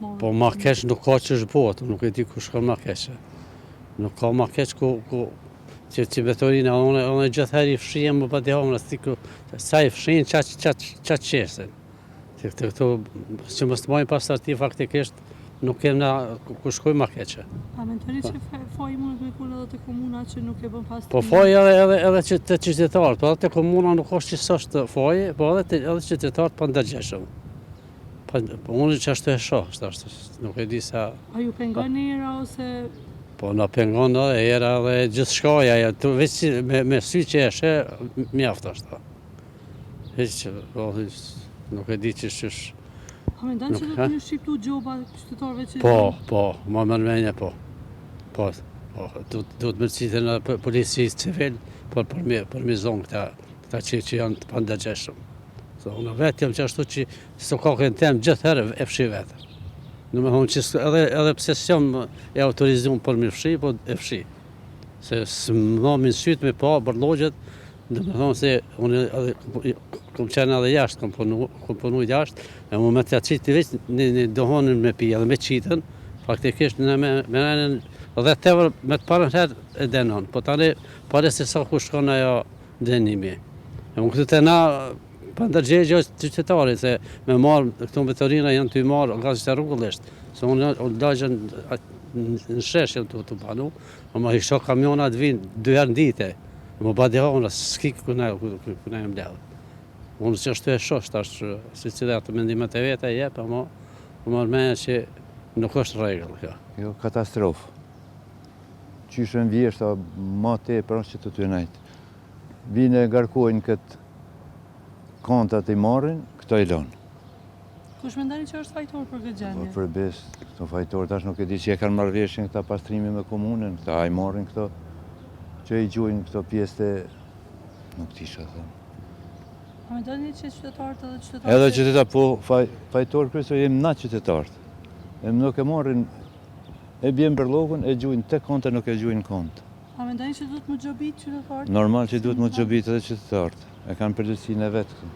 marrë? Po ma keq nuk ka që shbohet, nuk e di ku shkon ma keqe. Nuk ka ma keq ku që betorina, unë gjithë herë i fshijem më pa dihomën, sa i fshin, qatë qesin. Këto që mos të majnë pasarti faktikisht, nuk kem na ku shkoj ma keqe. A mendoni që faji mund të me edhe të komuna që nuk e bën pasarti? Po faji edhe që të qytetarët, po edhe të komuna nuk është që s'është faji, po edhe qytetarët pa ndërgjeshëm. Po unë që ashtu e shoh, nuk e di sa... A ju pengon era ose... Po na pengon edhe era dhe gjithë shkaja, veç me sy që e she, mjaft është. Nuk e di që shësh... A mendon që do të një shqiptu gjoba qytetarëve që... Po, ma mërmenja po. Po, duhet me citë në policisë civil, për mi zonë këta që janë të pandërgjeshëm. Unë vetë jam që ashtu që së kakën tem gjithë herë e fshi vetë. Në me thonë që edhe pse s'jam e autorizum për mi fshi, po e fshi. Se së më minë sytë me pa bërlogjet, në me thonë se unë kom qenë edhe jashtë, kom punu jashtë, e mu me të qitë të veç një dohonin me pi edhe me qitën, faktikisht në me nëjën edhe tevër me të parën herë e denon, po tani pare se sa ku shkon ajo denimi. E më këtë të na pandërgjegje është qytetarit, se me marë këto betorina janë të i marë nga që të rrugullisht, se unë dajën në shesh janë të panu, ama i kësho kamionat vinë 2 herë në dite, më badihona, s'ki kuna e mbledhë. Unë që ashtu e shosh, si cilë atë mendimet e vete e jep, ama më mërmenja që nuk është regull kjo. Jo, katastrofë. Qyshën vjeshta ma te për që të najtë. Vine e garkojnë këtë kontat i marrin, këto i lonë. Kush mendoni që është fajtor për këtë gjendje? Për bes, këto fajtor tash nuk e di që e kanë marrë veshin këta pastrimi me komunën, këta a i marrin këto, që i gjujnë këto pjesë të... nuk tisha thëmë. A mendoni që qytetarët edhe qytetarët... Edhe qytetarët, po fajtor kërësë, jem na qytetarët. Nuk e marrin, e bjen për logën, e gjujnë të konta, nuk e gjujnë kontë. A mendoni që duhet më gjobit qytetarët? Normal që duhet më gjobit edhe qytetarët. E kanë përgjithësinë e vetë këtu.